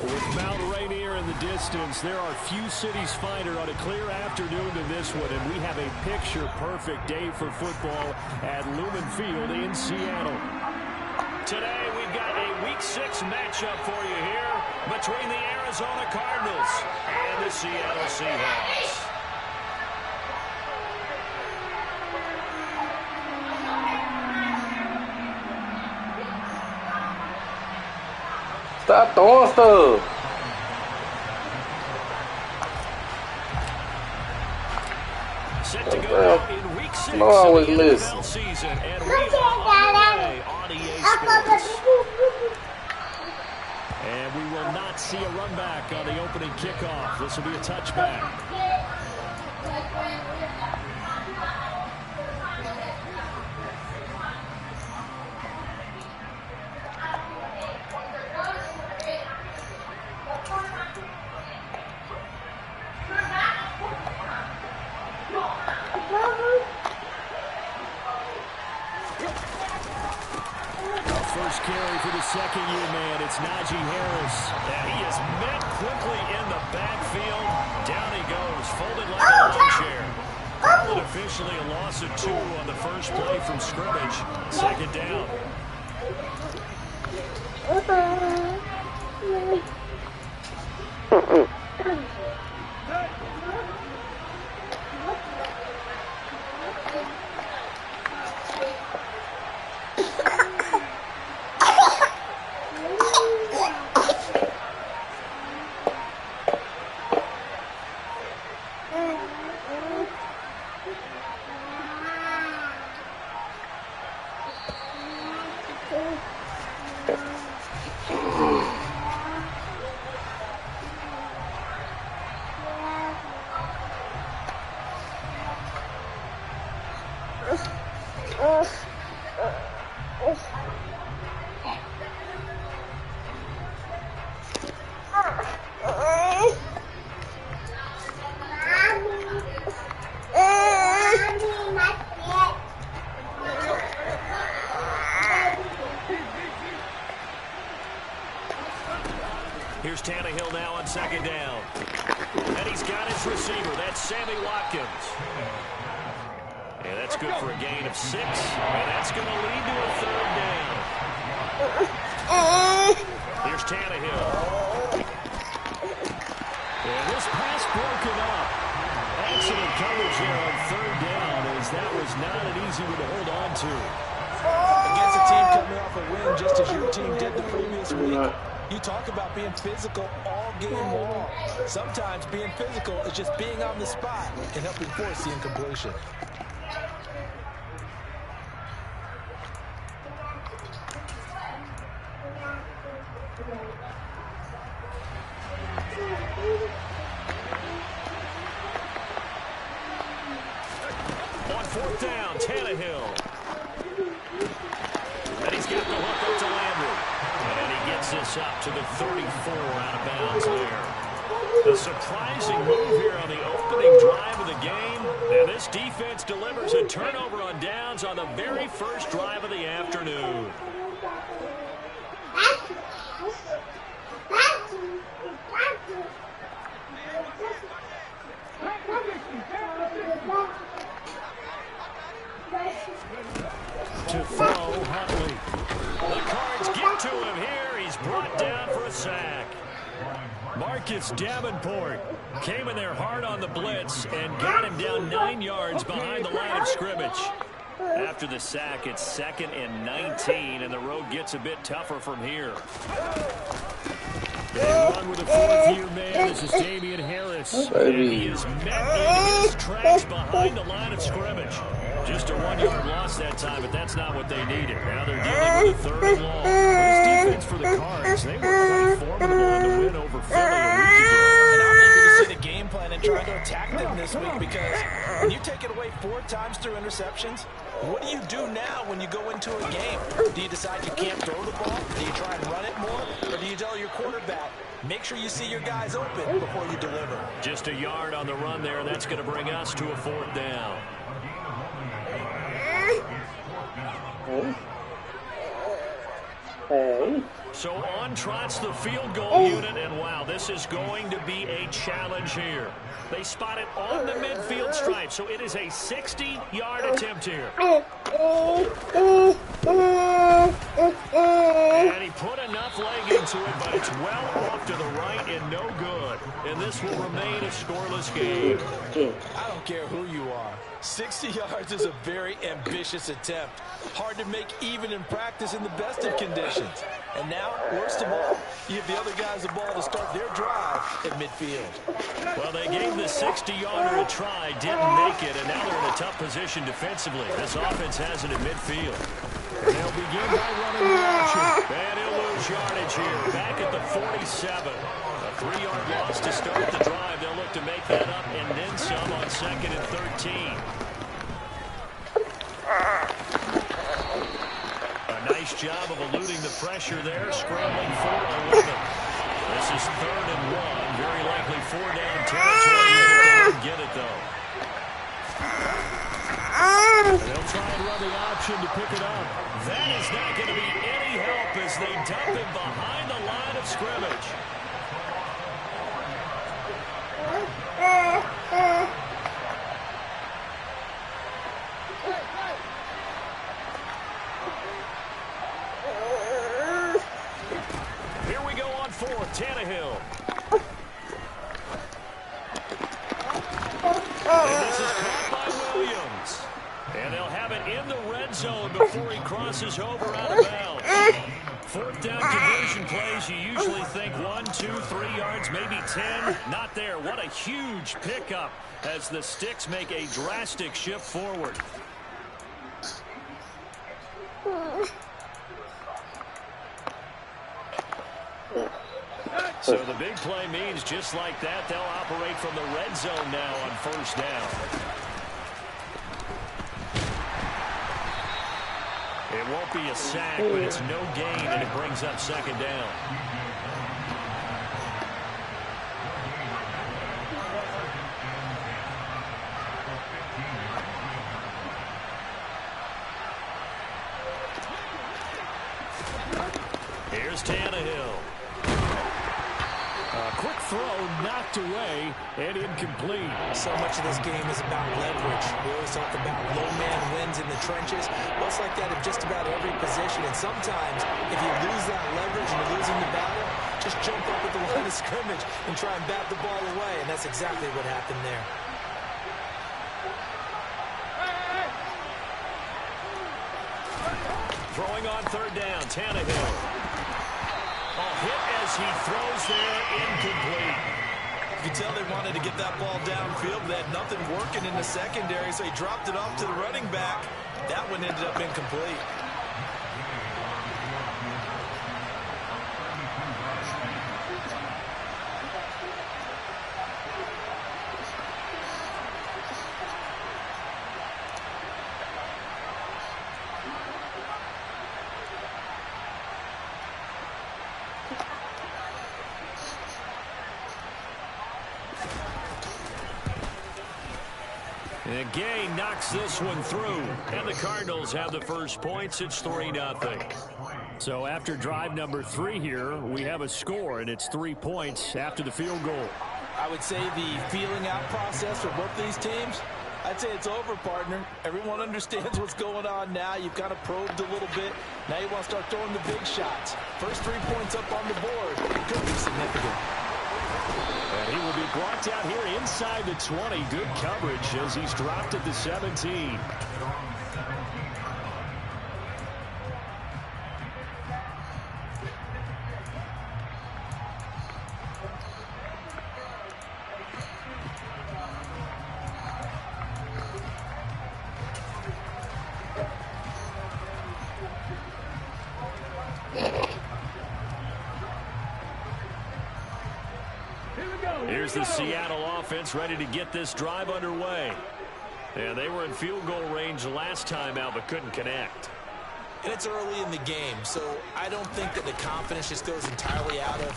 With Mount Rainier in the distance, there are few cities finer on a clear afternoon than this one, and we have a picture-perfect day for football at Lumen Field in Seattle. Today, we've got a Week 6 matchup for you here between the Arizona Cardinals and the Seattle Seahawks. Stop throwing stuff. Set to go out in Week 6 No, I was of the missing. NFL season, and we are underway on EA Sports. And we will not see a run back on the opening kickoff. This will be a touchback. First carry for the second-year man. It's Najee Harris. And he is met quickly in the backfield. Down he goes, folded like a lawn chair. Called officially a loss of 2 on the first play from scrimmage. Second down. Here's Tannehill now on second down. And he's got his receiver. That's Sammy Watkins. And that's good for a gain of 6. And that's going to lead to a third down. Here's Tannehill. And this pass broken up. Excellent coverage there on third down, as that was not an easy one to hold on to. Against a team coming off a win just as your team did the previous week, you talk about being physical all game long. Sometimes being physical is just being on the spot and helping force the incompletion. On fourth down, Tannehill. And he's got the hook up to Landry. And he gets this up to the 34 out of bounds there. A surprising move here on the opening drive of the game. And this defense delivers a turnover on downs on the very first drive of the afternoon. To throw, Huntley. The Cards get to him here. He's brought down for a sack. Marcus Davenport came in there hard on the blitz and got him down 9 yards behind the line of scrimmage. After the sack, it's 2nd and 19, and the road gets a bit tougher from here. They run with a fourth-year man. This is Damian Harris. And he is met in his tracks behind the line of scrimmage. Just a 1-yard loss that time, but that's not what they needed. Now they're dealing with a 3rd and long. This defense for the Cards, they were quite formidable in the win over Philly a week ago. And I'm eager to see the game plan and try to attack them this week, because when you take it away 4 times through interceptions, what do you do now when you go into a game? Do you decide you can't throw the ball? Do you try and run it more? Or do you tell your quarterback, make sure you see your guys open before you deliver? Just a yard on the run there. That's going to bring us to a 4th down. So on trots the field goal unit, and wow, this is going to be a challenge here. They spot it on the midfield stripe, so it is a 60-yard attempt here. And he put enough leg into it, but it's well off to the right and no good. And this will remain a scoreless game. I don't care who you are. 60 yards is a very ambitious attempt. Hard to make even in practice in the best of conditions. And now, worst of all, you give the other guys the ball to start their drive at midfield. Well, they gave the 60-yarder a try, didn't make it, and now they're in a tough position defensively. This offense has it at midfield. And they'll begin by running the option. And he'll lose yardage here, back at the 47. A 3-yard loss to start the drive. They'll look to make that up and then some on 2nd and 13. A nice job of eluding the pressure there, scrambling for 11. This is 3rd and 1, very likely 4-down territory if they don't get it, though. And they'll try and run the option to pick it up. That is not going to be any help as they dump him behind the line of scrimmage. Here we go on 4th, Tannehill. And this is caught by Williams. And they'll have it in the red zone before he crosses over out of bounds. 4th down conversion plays, you usually think 1, 2, 3 yards, maybe 10. Not there. What a huge pickup as the Sticks make a drastic shift forward. So the big play means just like that, they'll operate from the red zone now on 1st down. It won't be a sack, but it's no gain, and it brings up 2nd down. Here's Tannehill. A quick throw knocked away and incomplete. So much of this game is about leverage. We always talk about low man wins in the trenches. Well, it's like that in just about every position. And sometimes, if you lose that leverage and you're losing the battle, just jump up at the line of scrimmage and try and bat the ball away, and that's exactly what happened there. Throwing on third down, Tannehill. A hit as he throws there, incomplete. You could tell they wanted to get that ball downfield. They had nothing working in the secondary, so he dropped it off to the running back. That one ended up incomplete. And Gay knocks this one through. And the Cardinals have the first points. It's 3-0. So after drive number 3 here, we have a score, and it's 3 points after the field goal. I would say the feeling out process for both these teams, I'd say it's over, partner. Everyone understands what's going on now. You've kind of probed a little bit. Now you want to start throwing the big shots. First 3 points up on the board could be significant. And he will be brought down here inside the 20. Good coverage as he's dropped at the 17. Here's the Seattle offense ready to get this drive underway. And they were in field goal range last time out, but couldn't connect. And it's early in the game, so I don't think that the confidence just goes entirely out of,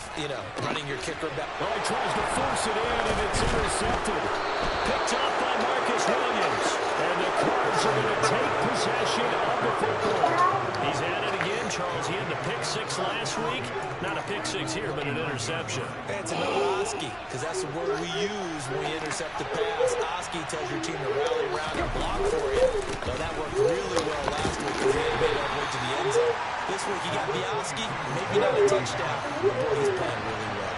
running your kicker back. Oh, he tries to force it in, and it's intercepted. Picked off by Marcus Williams. And the Cards are going to take possession of the football. He's at it again, Charles. He had the pick 6 last week. Not a pick 6 here, but an interception. And it's another Oski, because that's the word we use when we intercept the pass. Oski tells your team to rally around and block for you. Now, that worked really well last week because he had made all the way to the end zone. This week he got the Oski, maybe not a touchdown, but boy, he's playing really well.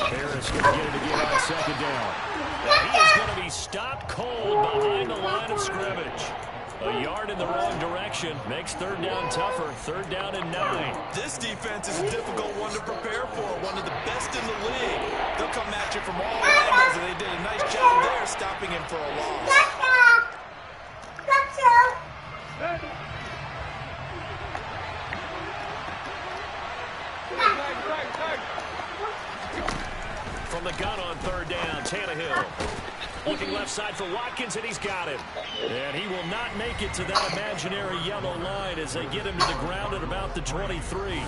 Harris going to get it again on second down. And he is going to be stopped cold behind the line of scrimmage. A yard in the wrong direction makes third down tougher. Third down and 9. This defense is a difficult one to prepare for. One of the best in the league. They'll come at you from all angles, and they did a nice job there stopping him for a loss. From the gun on third down, Tannehill. Looking left side for Watkins, and he's got him. And he will not make it to that imaginary yellow line as they get him to the ground at about the 23.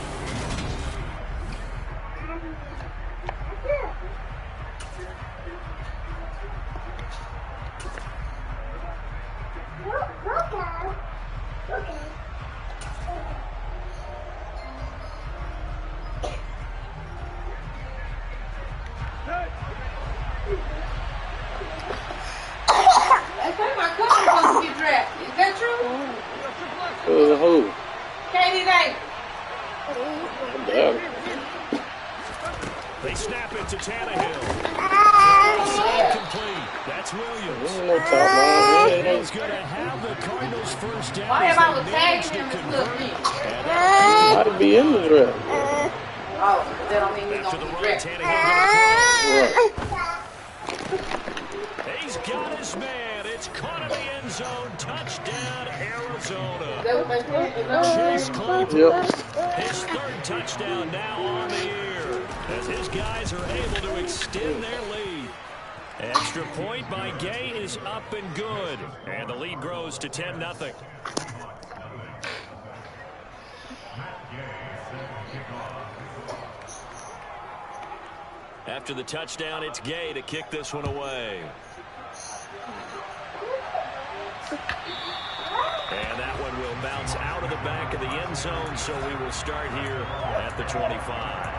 Who? Katie Day. They snap it to Tannehill. Complete. That's Williams. He's going to have the Cardinals first down. Why am I with tagging him to look me? Might be in the draft. Oh, that don't mean After we're the going to run, be Tannehill. He's got his man. It's caught in the end zone. Touchdown, Arizona. Chase Claypool. His third touchdown now on the year as his guys are able to extend their lead. Extra point by Gay is up and good. And the lead grows to 10-0. After the touchdown, it's Gay to kick this one away. And that one will bounce out of the back of the end zone, so we will start here at the 25.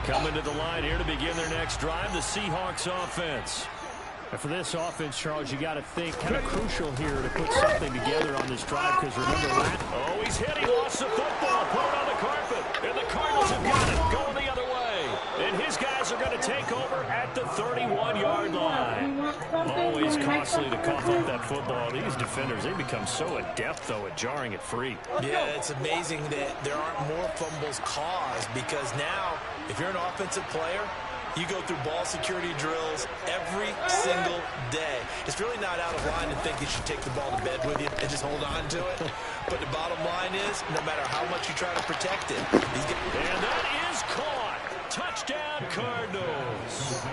Coming to the line here to begin their next drive, the Seahawks offense. And for this offense, Charles, you got to think kind of crucial here to put something together on this drive, because remember that. Oh, he's hit. He lost the football. Put it on the carpet. And the Cardinals have got it. Going the other way. And his guys are going to take over at the 31-yard line. Always costly to cough up that football. These defenders, they become so adept, though, at jarring it free. Yeah, it's amazing that there aren't more fumbles caused, because now, if you're an offensive player, you go through ball security drills every single day. It's really not out of line to think you should take the ball to bed with you and just hold on to it. But the bottom line is, no matter how much you try to protect it, and that is caught. Touchdown, Cardinals.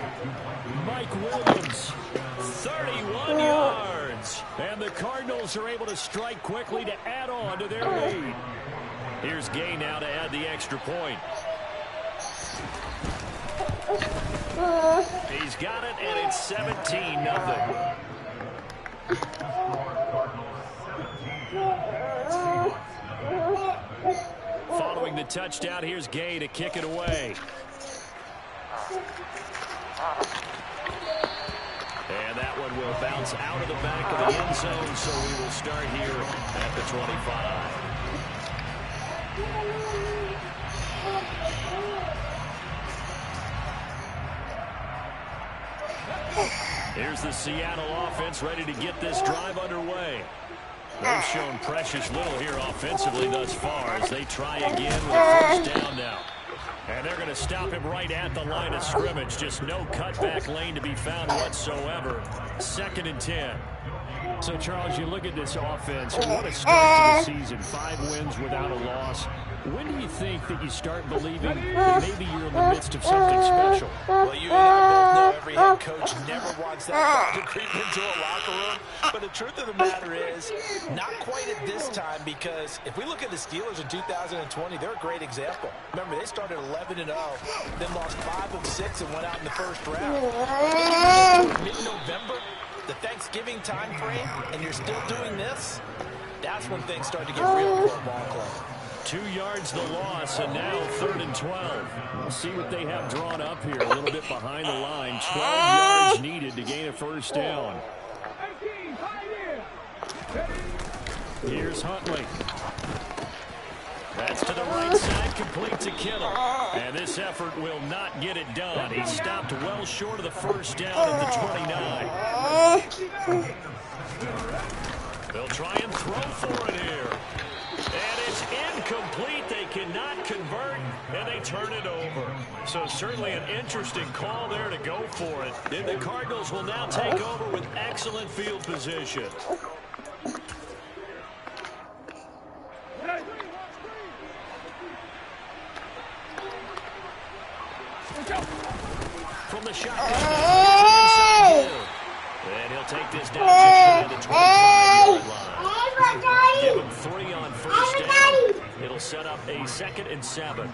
Mike Williams, 31 yards. And the Cardinals are able to strike quickly to add on to their lead. Here's Gay now to add the extra point. He's got it, and it's 17-0. Following the touchdown, here's Gay to kick it away. And that one will bounce out of the back of the end zone, so we will start here at the 25. Here's the Seattle offense ready to get this drive underway. They've shown precious little here offensively thus far as they try again with a first down now. And they're going to stop him right at the line of scrimmage. Just no cutback lane to be found whatsoever. 2nd and 10. So, Charles, you look at this offense. What a start to the season. 5 wins without a loss. When do you think that you start believing that maybe you're in the midst of something special? Well, you and I both know every head coach never wants that ball to creep into a locker room. But the truth of the matter is, not quite at this time, because if we look at the Steelers in 2020, they're a great example. Remember, they started 11-0, then lost 5 of 6 and went out in the first round. Mid-November, the Thanksgiving time frame, and you're still doing this, that's when things start to get real for a ball club. 2 yards the loss, and now 3rd and 12. We'll see what they have drawn up here. A little bit behind the line. 12 yards needed to gain a first down. Here's Huntley. That's to the right side, complete to Kittle. And this effort will not get it done. He stopped well short of the first down at the 29. They'll try and throw for it here. And it's incomplete. They cannot convert, and they turn it over. So certainly an interesting call there to go for it. And the Cardinals will now take over with excellent field position. From the shotgun, and he'll take this down to the 25-yard line. Give him 3 on first down. It'll set up a 2nd and 7.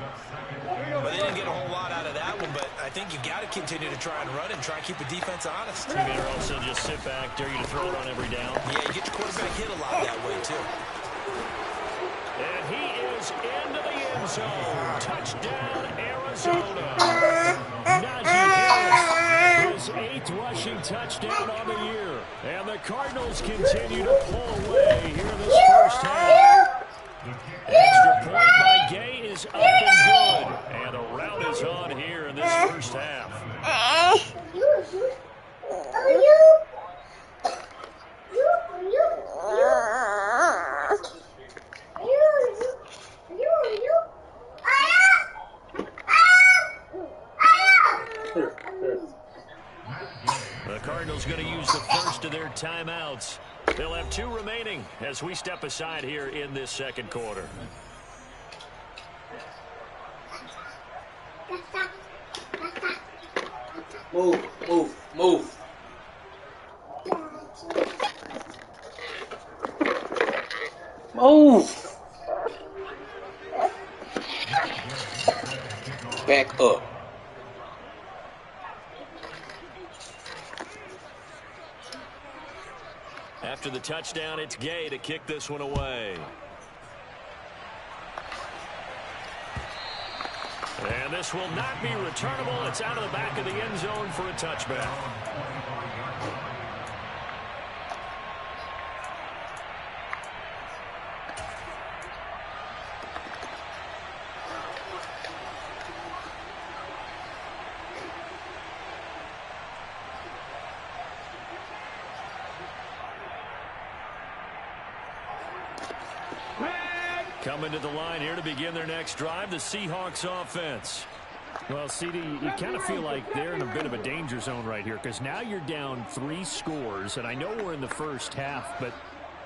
Well, they didn't get a whole lot out of that one, but I think you got to continue to try and run and try and keep the defense honest. You better also just sit back, dare you to throw it on every down. Yeah, you get your quarterback hit a lot that way, too. And he is into the end zone. Touchdown, Arizona. Najee Harris, his 8th rushing touchdown on the year. And the Cardinals continue to pull away here in this first half. Extra point by Gay is up and good. And a rout is on here in this first half. The Cardinals going to use the first of their timeouts. They'll have 2 remaining as we step aside here in this second quarter. Move, move, move. Move. Back up. After the touchdown, it's Gay to kick this one away. And this will not be returnable. It's out of the back of the end zone for a touchback. Coming to the line here to begin their next drive, the Seahawks offense. Well, CD, you kind of feel like they're in a bit of a danger zone right here because now you're down 3 scores, and I know we're in the first half, but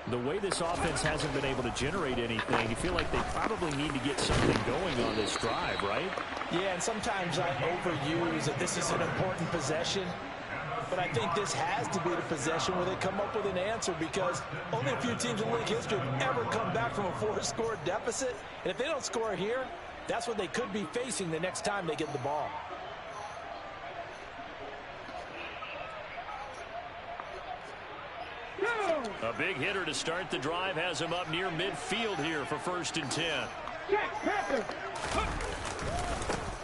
the way this offense hasn't been able to generate anything, you feel like they probably need to get something going on this drive, right? Yeah, and sometimes I overuse that this is an important possession. But I think this has to be the possession where they come up with an answer because only a few teams in league history have ever come back from a 4-score deficit. And if they don't score here, that's what they could be facing the next time they get the ball. A big hitter to start the drive has him up near midfield here for 1st and 10.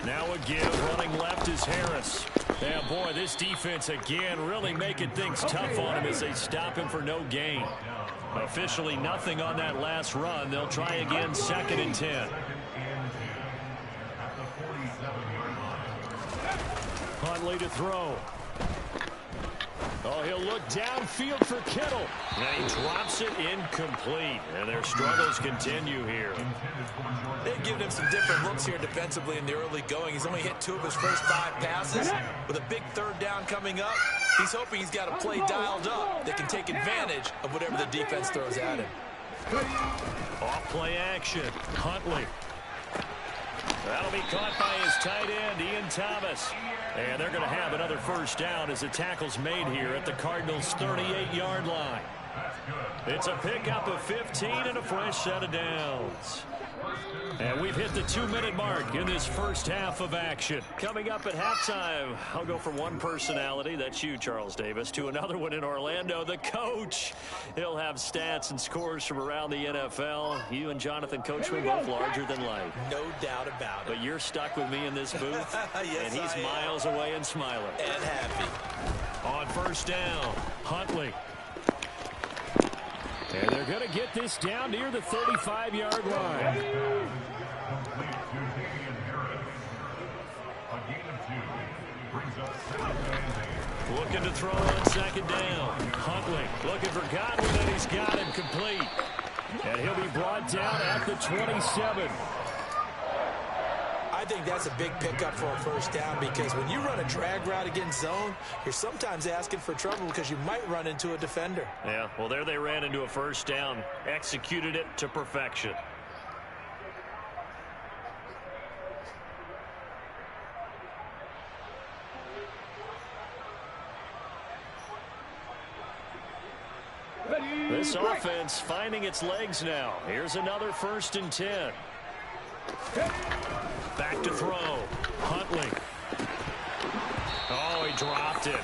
Now a give, running left is Harris. Yeah, boy, this defense again really making things tough on him as they stop him for no gain. Officially nothing on that last run. They'll try again 2nd and 10. Huntley to throw. Oh, he'll look downfield for Kittle. And he drops it incomplete. And their struggles continue here. They've given him some different looks here defensively in the early going. He's only hit 2 of his first 5 passes. With a big 3rd down coming up, he's hoping he's got a play dialed up that can take advantage of whatever the defense throws at him. Off play action. Huntley. That'll be caught by his tight end, Ian Thomas. And they're going to have another 1st down as the tackle's made here at the Cardinals' 38-yard line. It's a pickup of 15 and a fresh set of downs. And we've hit the 2-minute mark in this first half of action. Coming up at halftime, I'll go from one personality, that's you, Charles Davis, to another one in Orlando, the coach. He'll have stats and scores from around the NFL. You and Jonathan Coachman both larger than life. No doubt about it. But you're stuck with me in this booth, yes, and he's miles away and smiling. And happy. On 1st down, Huntley. And they're going to get this down near the 35-yard line. Looking to throw on 2nd down. Huntley looking for Godwin, and he's got him complete. And he'll be brought down at the 27. I think that's a big pickup for a 1st down because when you run a drag route against zone, you're sometimes asking for trouble because you might run into a defender. Yeah, well, there they ran into a 1st down, executed it to perfection. This offense finding its legs now. Here's another 1st and 10. Back to throw. Huntley. Oh, he dropped it.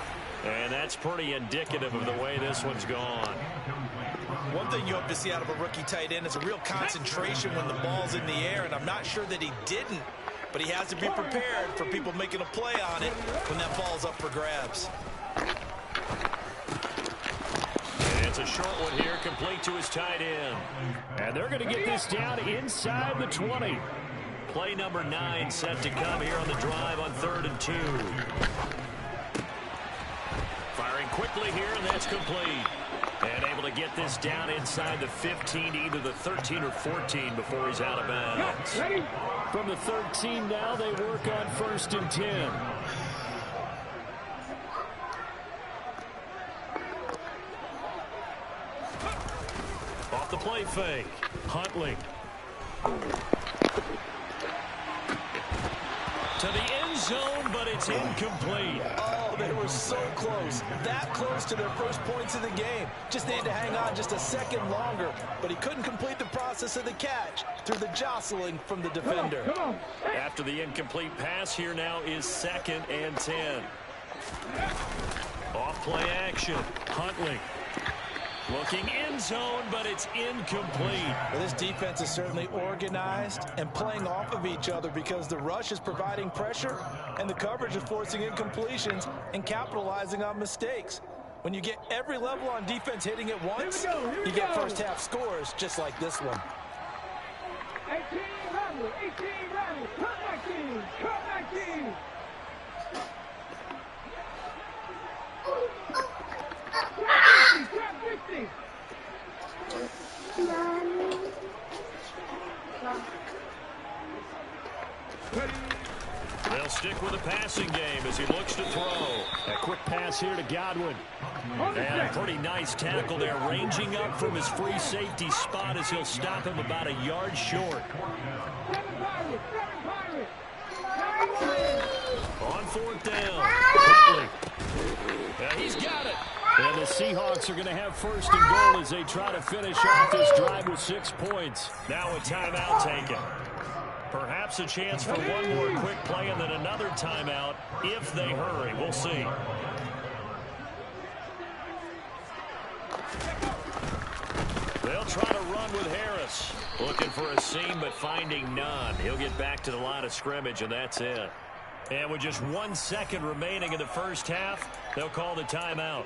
And that's pretty indicative of the way this one's gone. One thing you hope to see out of a rookie tight end is a real concentration when the ball's in the air, and I'm not sure that he didn't, but he has to be prepared for people making a play on it when that ball's up for grabs. And it's a short one here, complete to his tight end. And they're going to get this down inside the 20. Play number 9 set to come here on the drive on 3rd and 2. Firing quickly here, and that's complete. And able to get this down inside the 15, either the 13 or 14 before he's out of bounds. From the 13 now, they work on 1st and 10. Off the play fake. Huntley. To the end zone, but it's incomplete. Oh, they were so close. That close to their first points of the game. Just needed to hang on just a second longer, but he couldn't complete the process of the catch through the jostling from the defender. After the incomplete pass, here now is 2nd and 10. Off play action. Huntley. Looking in end zone, but it's incomplete. Well, this defense is certainly organized and playing off of each other because the rush is providing pressure and the coverage is forcing incompletions and capitalizing on mistakes. When you get every level on defense hitting at once, you get first half scores just like this one. 18 rattle, 18 rattle, cut back in, cut back in. Grab 50. They'll stick with the passing game as he looks to throw. A quick pass here to Godwin. And a pretty nice tackle there, ranging up from his free safety spot as he'll stop him about a yard short. On fourth down. Huntley. He's got it. And the Seahawks are going to have first and goal as they try to finish off this drive with 6 points. Now a timeout taken. Perhaps a chance for one more quick play and then another timeout if they hurry. We'll see. They'll try to run with Harris. Looking for a seam but finding none. He'll get back to the line of scrimmage and that's it. And with just 1 second remaining in the first half, they'll call the timeout.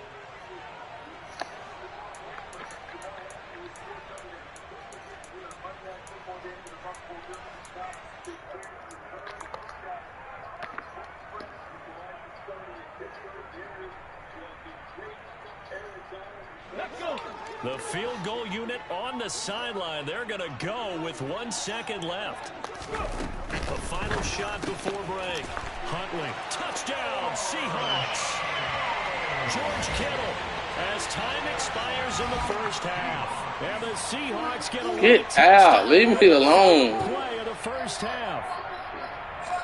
The field goal unit on the sideline. They're going to go with 1 second left. A final shot before break. Huntley. Touchdown, Seahawks. George Kittle as time expires in the first half. And the Seahawks get out. Leave me alone. Play of the first half.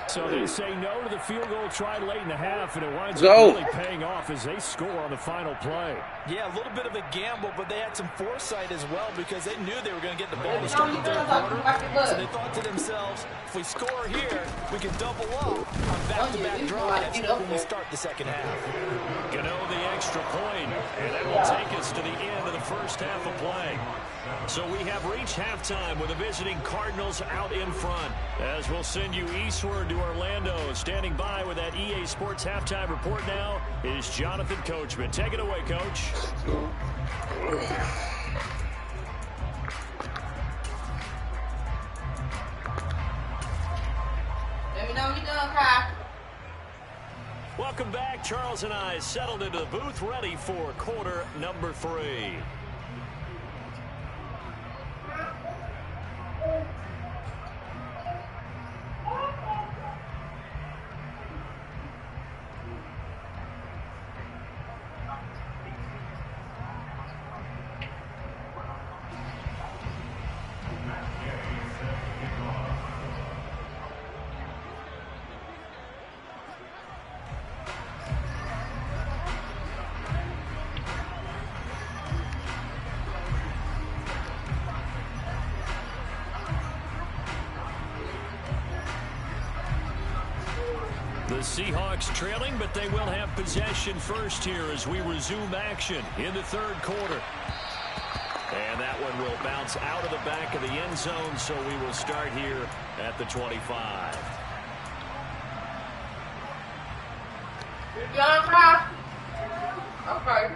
So they say no to the field goal try late in the half, and it winds up really paying off as they score on the final play. Yeah, a little bit of a gamble, but they had some foresight as well because they knew they were going to get the ball to start the third quarter. So they thought to themselves, if we score here, we can double up on back-to-back drives when we start the second half. Gano the extra point, and that will take us to the end of the first half of play. So we have reached halftime with the visiting Cardinals out in front. As we'll send you eastward to Orlando. Standing by with that EA Sports halftime report now is Jonathan Coachman. Take it away, Coach. Let me know when you're done, Kyle. Welcome back. Charles and I settled into the booth ready for quarter number 3. The Seahawks trailing, but they will have possession first here as we resume action in the third quarter. And that one will bounce out of the back of the end zone, so we will start here at the 25. You done, Kyle? Okay.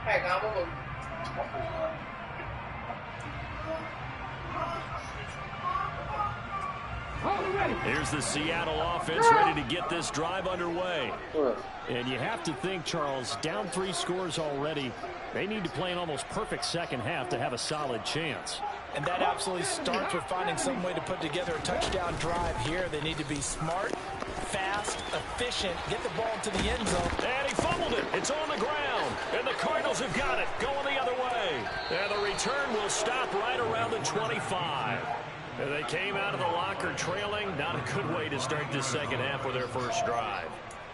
Hey, go. Here's the Seattle offense ready to get this drive underway. And you have to think, Charles, down 3 scores already. They need to play an almost perfect second half to have a solid chance. And that absolutely starts with finding some way to put together a touchdown drive here. They need to be smart, fast, efficient, get the ball to the end zone. And he fumbled it. It's on the ground. And the Cardinals have got it. Going the other way. And the return will stop right around the 25. And they came out of the locker trailing. Not a good way to start this second half with their first drive.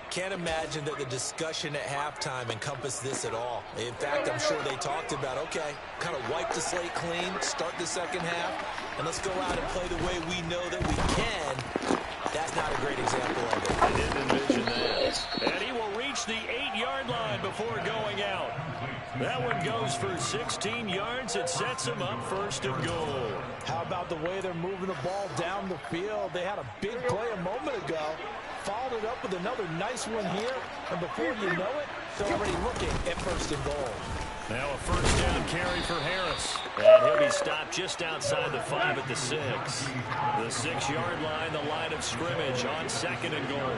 Can't imagine that the discussion at halftime encompassed this at all. In fact, I'm sure they talked about, okay, kind of wipe the slate clean, start the second half, and let's go out and play the way we know that we can. That's not a great example of it. I didn't envision And he will reach the 8-yard line before going out. That one goes for 16 yards. It sets him up 1st and goal. How about the way they're moving the ball down the field? They had a big play a moment ago. Followed it up with another nice one here. And before you know it, they're already looking at 1st and goal. Now a 1st down carry for Harris. And he'll be stopped just outside the 5 at the 6. The 6-yard line, the line of scrimmage on 2nd and goal.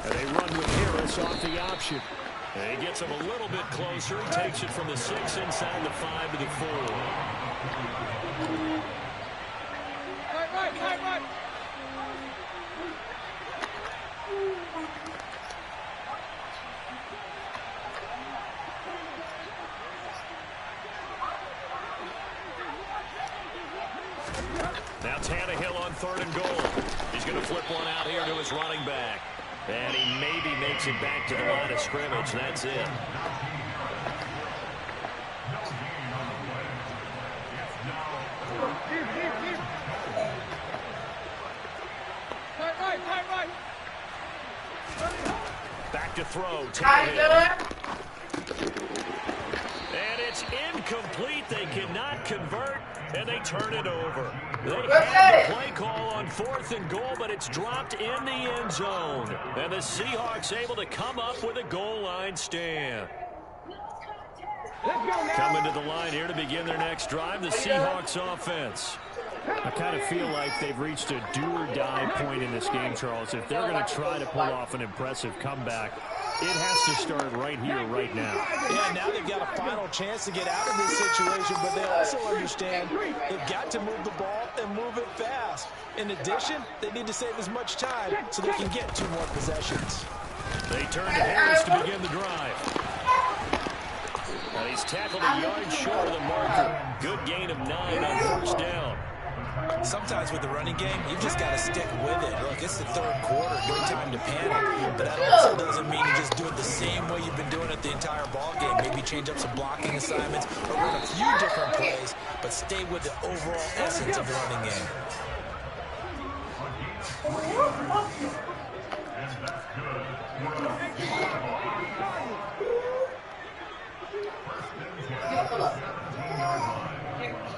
And they run with Harris off the option. And he gets him a little bit closer. He takes it from the 6 inside the 5 to the 4. Right. Now Tannehill on 3rd and goal. He's going to flip one out here to his running back. And he maybe makes it back to the line of scrimmage. That's it. Right. Back to throw. Tannehill. And it's incomplete. They cannot convert, and they turn it over. They had the play call on 4th and goal, but it's dropped in the end zone. And the Seahawks able to come up with a goal line stand. Coming to the line here to begin their next drive, the Seahawks offense. I kind of feel like they've reached a do-or-die point in this game, Charles. If they're going to try to pull off an impressive comeback, it has to start right here, right now. Yeah, now they've got a final chance to get out of this situation, but they also understand they've got to move the ball and move it fast. In addition, they need to save as much time so they can get 2 more possessions. They turn to Harris to begin the drive. And he's tackled a yard short of the marker. Good gain of 9 on 1st down. Sometimes with the running game, you've just got to stick with it. Look, it's the 3rd quarter, no time to panic. But that also doesn't mean you just do it the same way you've been doing it the entire ball game. Maybe change up some blocking assignments or run a few different plays, but stay with the overall essence of the running game.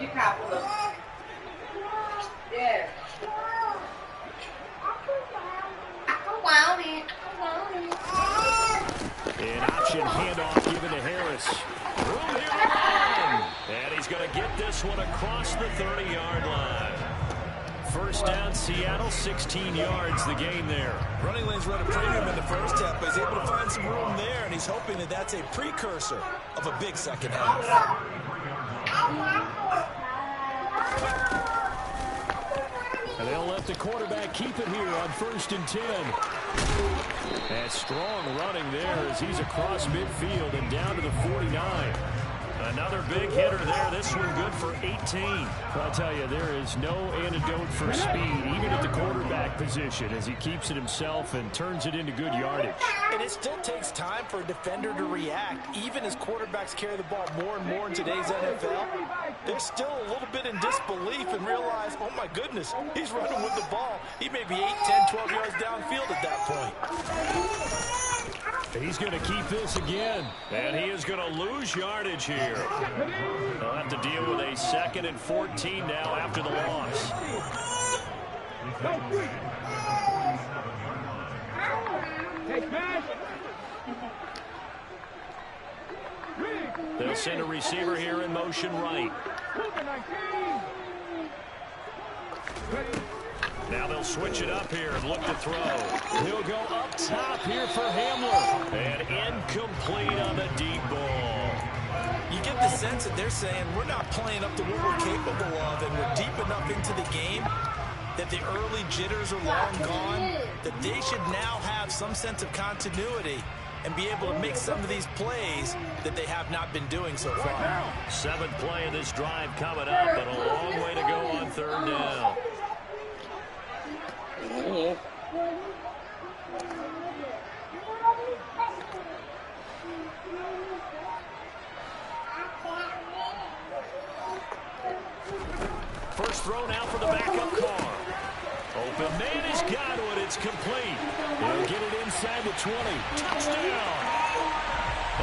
You can't pull up. Yeah. An option handoff given to Harris. Room here to run. And he's going to get this one across the 30-yard line. 1st down, Seattle, 16 yards the gain there. Running lanes run a premium in the first half, but he's able to find some room there, and he's hoping that that's a precursor of a big second half. And they'll let the quarterback keep it here on 1st and 10. And strong running there as he's across midfield and down to the 49. Another big hitter there. This one good for 18. I'll tell you, there is no antidote for speed, even at the quarterback position, as he keeps it himself and turns it into good yardage. And it still takes time for a defender to react. Even as quarterbacks carry the ball more and more in today's NFL, they're still a little bit in disbelief and realize, oh my goodness, he's running with the ball. He may be 8, 10, 12 yards downfield at that point. He's going to keep this again, and he is going to lose yardage here. They'll have to deal with a 2nd and 14 now after the loss. They'll send a receiver here in motion right. Now they'll switch it up here and look to throw. He'll go up top here for Hamler. And incomplete on the deep ball. You get the sense that they're saying we're not playing up to what we're capable of, and we're deep enough into the game that the early jitters are long gone, that they should now have some sense of continuity and be able to make some of these plays that they have not been doing so far. 7th play of this drive coming up, but a long way to go on 3rd down. throw now for the backup car. Open man has got it. It's complete. They'll get it inside the 20. Touchdown.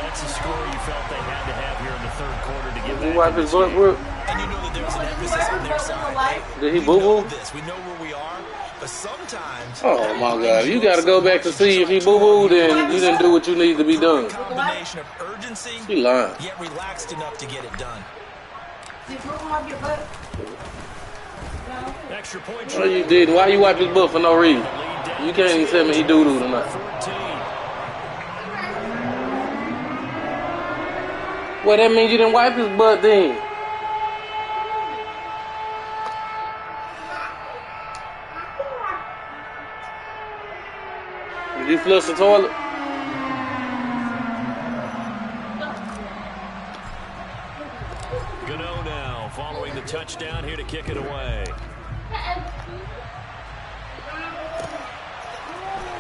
That's a score you felt they had to have here in the third quarter to get back in this game. And you know that there was an emphasis on their side. Did he boo-boo? We know where we are, but sometimes... Oh, my God. You got to go back to see if he boo-booed and you didn't do what you need to be done. Combination of urgency, He lying. yet relaxed enough to get it done. Extra point. What you did? Why you wipe his butt for no reason? You can't even tell me he doo-doo tonight. Well, that means you didn't wipe his butt then. Did you flush the toilet? Gano now following the touchdown here to kick it away.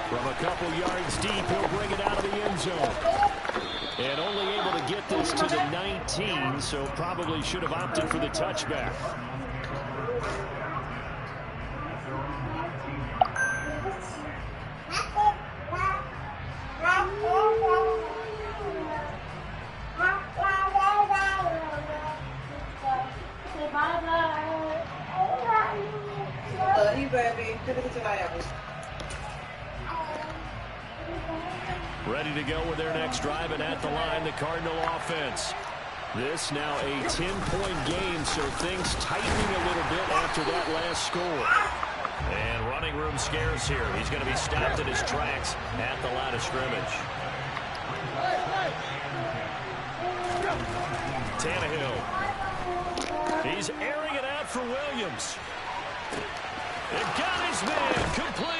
From a couple yards deep, he'll bring it out of the end zone. And only able to get this to the 19, so probably should have opted for the touchback. Ready to go with their next drive, and at the line, the Cardinal offense. This now a 10-point game, so things tightening a little bit after that last score. And running room scarce here. He's going to be stopped in his tracks at the line of scrimmage. Tannehill. He's airing it out for Williams. And got his man complete.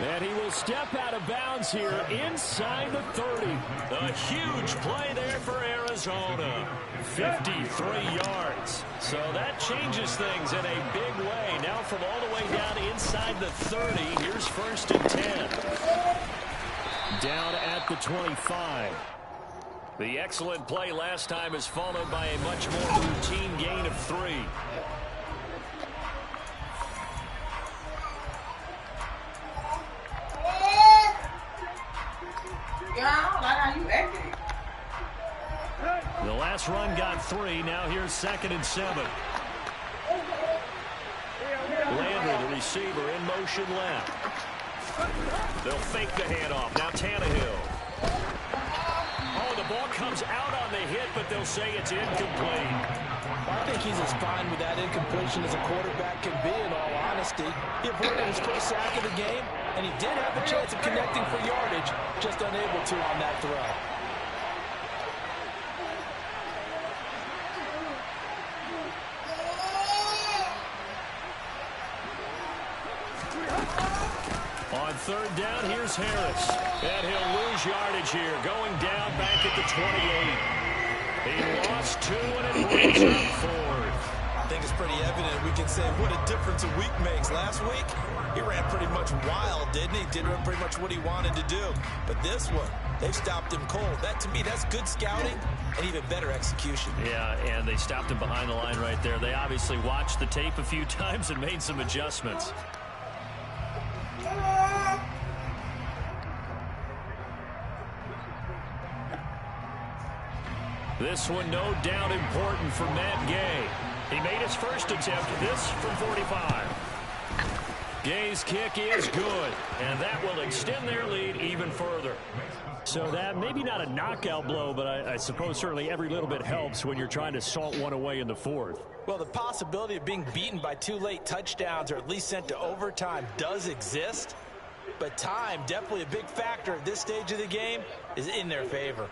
And he will step out of bounds here inside the 30. A huge play there for Arizona. 53 yards. So that changes things in a big way. Now from all the way down inside the 30, here's 1st and 10. Down at the 25. The excellent play last time is followed by a much more routine gain of 3. The last run got 3. Now here's 2nd and 7. Landry, the receiver, in motion left. They'll fake the handoff. Now Tannehill. Oh, the ball comes out on the hit, but they'll say it's incomplete. I think he's as fine with that incompletion as a quarterback can be, in all honesty. He avoided his first sack of the game, and he did have a chance of connecting for yardage, just unable to on that throw. On 3rd down, here's Harris. And he'll lose yardage here, going down back at the 28. He lost 2, and it brings up 4th. I think it's pretty evident we can say what a difference a week makes. Last week, he ran pretty much wild, didn't he? Did pretty much what he wanted to do. But this one, they've stopped him cold. That, to me, that's good scouting and even better execution. Yeah, and they stopped him behind the line right there. They obviously watched the tape a few times and made some adjustments. This one, no doubt, important for Matt Gay. He made his first attempt, this from 45. Gay's kick is good, and that will extend their lead even further. So that, maybe not a knockout blow, but I suppose certainly every little bit helps when you're trying to salt one away in the 4th. Well, the possibility of being beaten by 2 late touchdowns or at least sent to overtime does exist. But time, definitely a big factor at this stage of the game, is in their favor.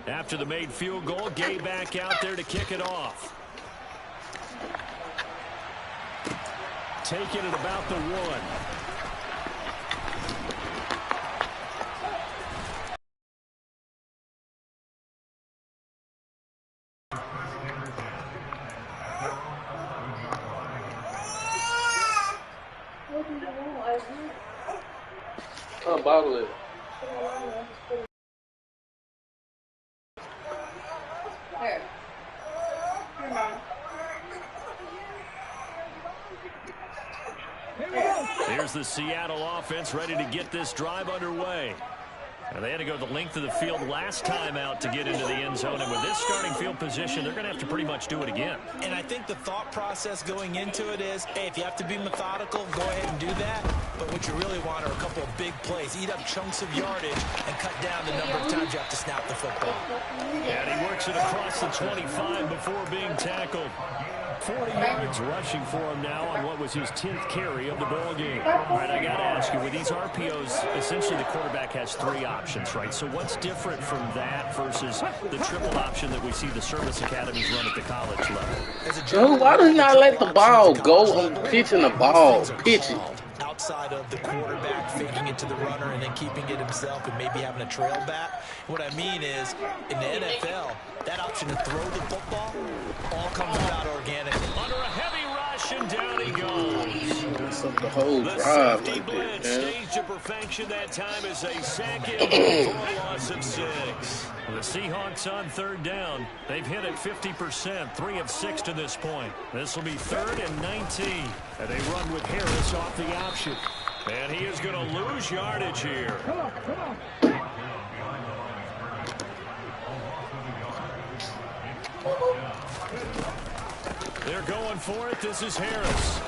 After the made field goal, Gay back out there to kick it off. Taking it about the 1. bottle at? Here. Here, Mom. Here's the Seattle offense ready to get this drive underway. They had to go the length of the field last time out to get into the end zone, and with this starting field position, they're going to have to pretty much do it again. And I think the thought process going into it is, hey, if you have to be methodical, go ahead and do that. But what you really want are a couple of big plays. Eat up chunks of yardage and cut down the number of times you have to snap the football. And he works it across the 25 before being tackled. 40 yards rushing for him now on what was his 10th carry of the ball game. All right, I got to ask you, with these RPOs, essentially the quarterback has 3 options, right? So what's different from that versus the triple option that we see the service academies run at the college level? Joe, why does he not let the ball go on pitching the ball? Pitching. Outside of the quarterback faking it to the runner and then keeping it himself and maybe having a trail back. What I mean is, in the NFL, that option to throw the football all comes about organically. Under a heavy rush, and down he goes. That's the whole The drive safety like blitz this, man. staged to perfection that time as a second for a loss of 6. The Seahawks on 3rd down. They've hit it 50%, 3 of 6 to this point. This will be 3rd and 19. And they run with Harris off the option. And he is going to lose yardage here. Come on, come on. They're going for it. This is Harris.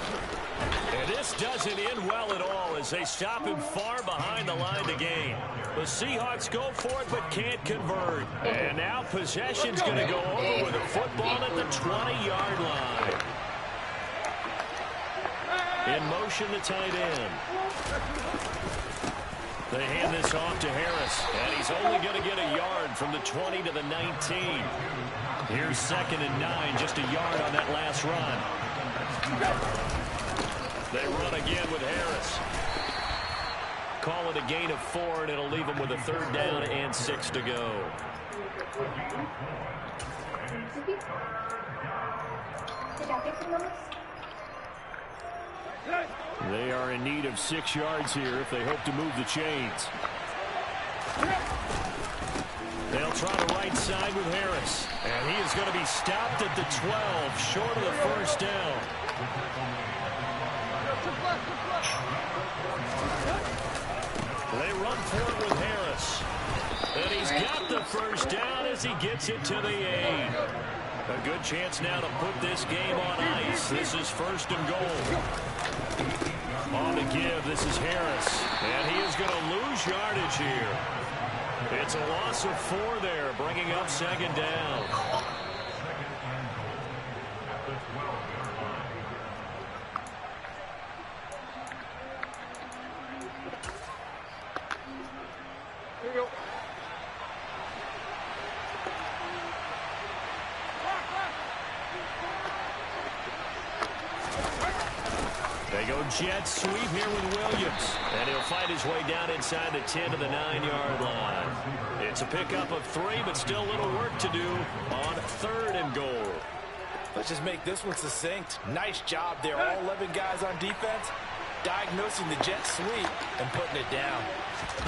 And this doesn't end well at all as they stop him far behind the line to gain. The Seahawks go for it but can't convert. And now possession's going to go over with a football at the 20-yard line. In motion, the tight end. They hand this off to Harris, and he's only going to get a yard from the 20 to the 19. Here's 2nd and 9, just a yard on that last run. They run again with Harris. Call it a gain of 4, and it'll leave them with a 3rd down and 6 to go. They are in need of 6 yards here if they hope to move the chains. They'll try the right side with Harris. And he is going to be stopped at the 12, short of the 1st down. They run for it with Harris. And he's got the 1st down as he gets it to the 8. A good chance now to put this game on ice. This is 1st and goal. On the give, this is Harris. And he is going to lose yardage here. It's a loss of 4 there, bringing up 2nd down. Here you go. They go jet sweep here with Williams. And he'll fight his way down inside the 10 to the 9-yard line. It's a pickup of 3, but still a little work to do on 3rd and goal. Let's just make this one succinct. Nice job there. All 11 guys on defense diagnosing the jet sweep and putting it down.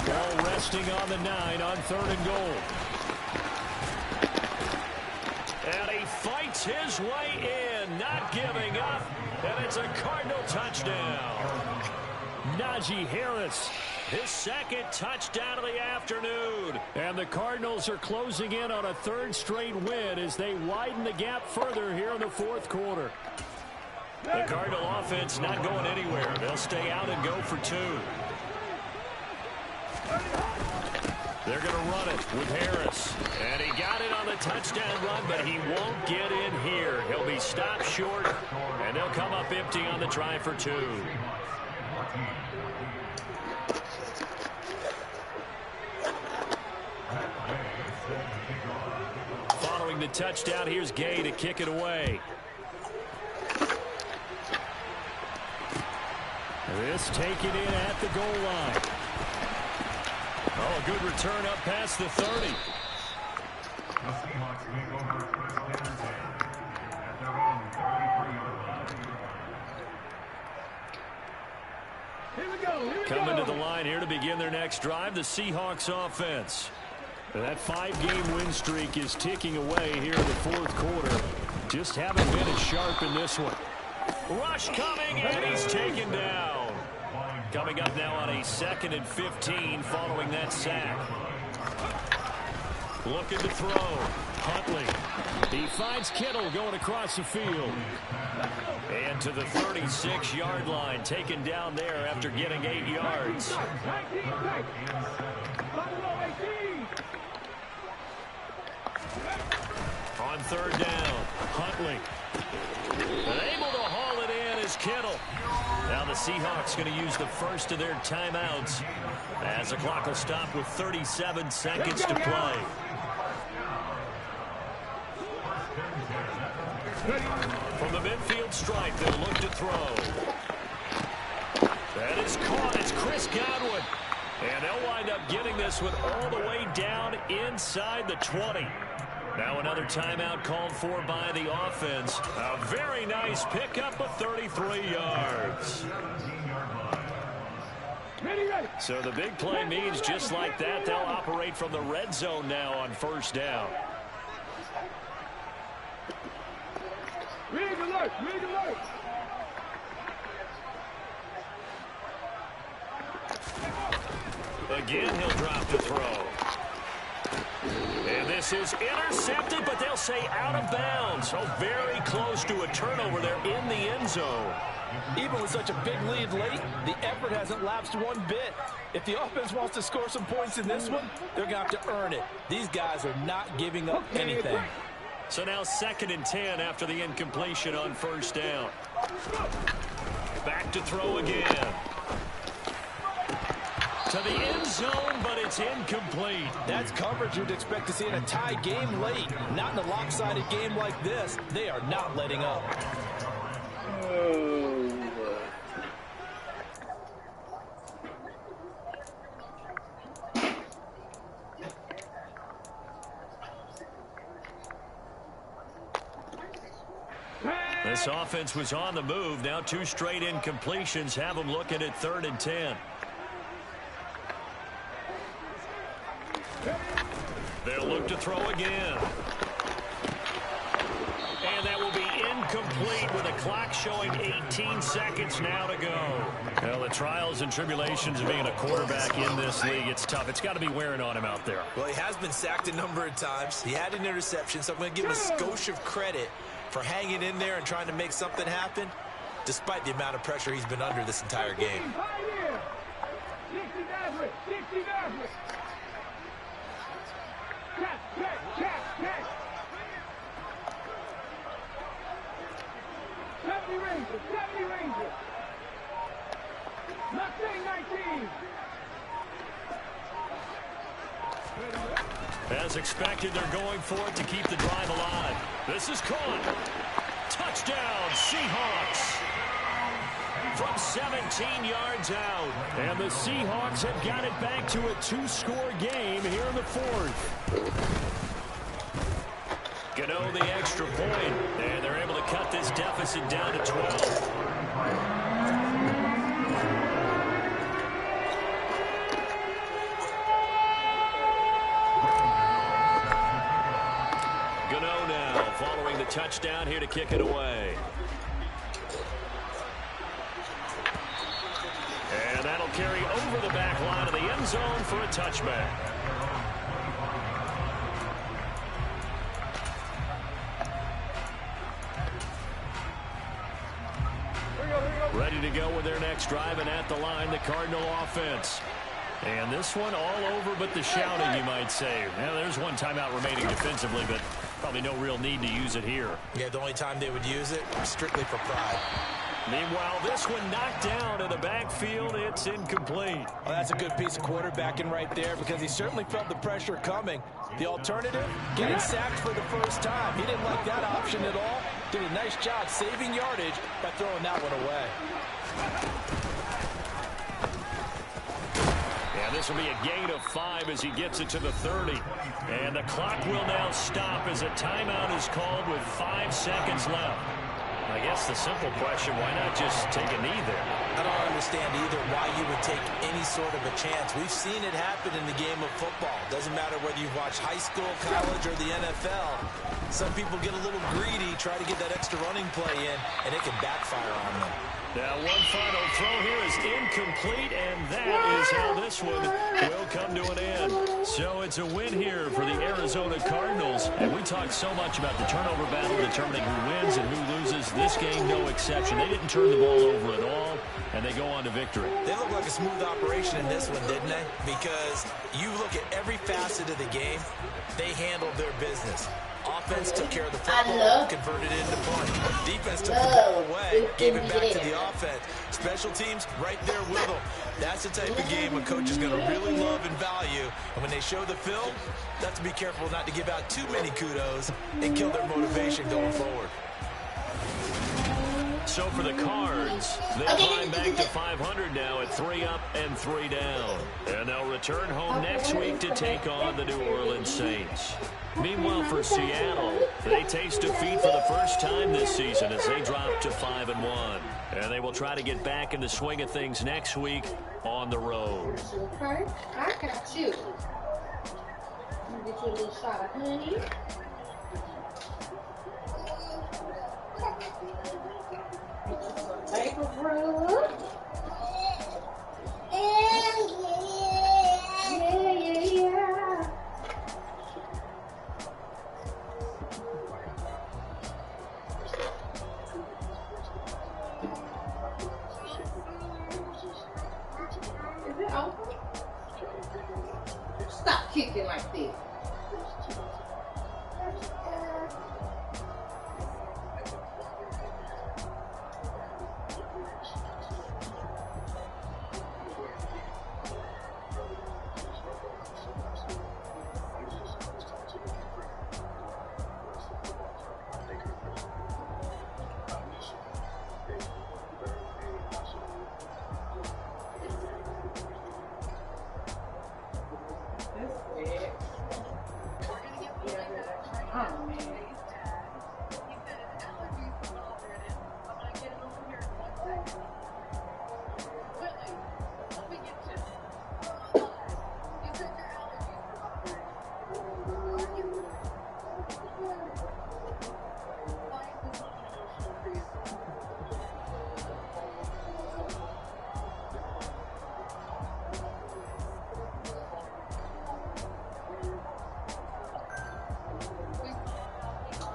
Ball resting on the 9 on 3rd and goal. And he fights his way in, not giving up. And it's a Cardinal touchdown. Najee Harris, his 2nd touchdown of the afternoon. And the Cardinals are closing in on a 3rd straight win as they widen the gap further here in the 4th quarter. The Cardinal offense not going anywhere. They'll stay out and go for 2. They're going to run it with Harris. And he got it on the touchdown run, but he won't get in here. He'll be stopped short, and they'll come up empty on the try for 2. Following the touchdown, here's Gay to kick it away. This taken in at the goal line. Oh, a good return up past the 30. Here we go. Coming to the line here to begin their next drive, the Seahawks offense. That 5-game win streak is ticking away here in the fourth quarter. Just haven't been as sharp in this one. Rush coming, and he's taken down. Coming up now on a 2nd and 15 following that sack. Looking to throw. Huntley. He finds Kittle going across the field. And to the 36-yard line, taken down there after getting 8 yards. On 3rd down, Huntley. And able to haul it in is Kittle. Now the Seahawks going to use the first of their timeouts as the clock will stop with 37 seconds to play. From the midfield stripe, they'll look to throw. That is caught. It's Chris Godwin. And they'll wind up getting this one all the way down inside the 20. Now another timeout called for by the offense. A very nice pickup of 33 yards. So the big play means just like that, they'll operate from the red zone now on 1st down. Rig alert! Rig alert! Again, he'll drop to throw. And this is intercepted, but they'll say out of bounds. So very close to a turnover there in the end zone. Even with such a big lead late, the effort hasn't lapsed one bit. If the offense wants to score some points in this one, they're going to have to earn it. These guys are not giving up anything. So now 2nd and 10 after the incompletion on 1st down. Back to throw again. To the end zone, but it's incomplete. That's coverage you'd expect to see in a tie game late. Not in a lopsided game like this. They are not letting up. This offense was on the move. Now 2 straight incompletions have them looking at 3rd and 10. They'll look to throw again. And that will be incomplete with a clock showing 18 seconds now to go. Well, the trials and tribulations of being a quarterback in this league, it's tough. It's got to be wearing on him out there. Well, he has been sacked a number of times. He had an interception, so I'm going to give him a skosh of credit for hanging in there and trying to make something happen, despite the amount of pressure he's been under this entire game. As expected, they're going for it to keep the drive alive. This is caught. Touchdown, Seahawks. From 17 yards out. And the Seahawks have got it back to a 2-score game here in the 4th. Gano the extra point. And they're able to cut this deficit down to 12. Following the touchdown here to kick it away. And that'll carry over the back line of the end zone for a touchback. Ready to go with their next drive, and at the line, the Cardinal offense. And this one all over but the shouting, you might say. Now, there's one timeout remaining defensively, but probably no real need to use it here. Yeah, the only time they would use it, strictly for pride. Meanwhile, this one knocked down in the backfield. It's incomplete. Well, that's a good piece of quarterbacking right there because he certainly felt the pressure coming. The alternative, getting sacked for the first time. He didn't like that option at all. Did a nice job saving yardage by throwing that one away. And this will be a gain of 5 as he gets it to the 30. And the clock will now stop as a timeout is called with 5 seconds left. I guess the simple question, why not just take a knee there? I don't understand either why you would take any sort of a chance. We've seen it happen in the game of football. Doesn't matter whether you've watched high school, college, or the NFL. Some people get a little greedy, try to get that extra running play in, and it can backfire on them. Now one final throw here is incomplete, and that is how this one will come to an end. So it's a win here for the Arizona Cardinals. And we talked so much about the turnover battle determining who wins and who loses. This game, no exception. They didn't turn the ball over at all, and they go on to victory. They look like a smooth operation in this one, didn't they? Because you look at every facet of the game, they handled their business. Offense took care of the football, converted it into point. Defense took the ball away, gave it back to the offense. Special teams, right there with them. That's the type of game a coach is going to really love and value. And when they show the film, they have to be careful not to give out too many kudos and kill their motivation going forward. So for the Cards, they climb back to 500 now at 3 up and 3 down. And they'll return home next week to take on the New Orleans Saints. Meanwhile, for Seattle, they taste defeat for the first time this season as they drop to 5-1. And they will try to get back in the swing of things next week on the road. Okay, I got you. Let me get you a little shot of honey. Maple rub. Yeah. Is it open? Stop kicking like this.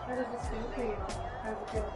How does this feel? How's it feel?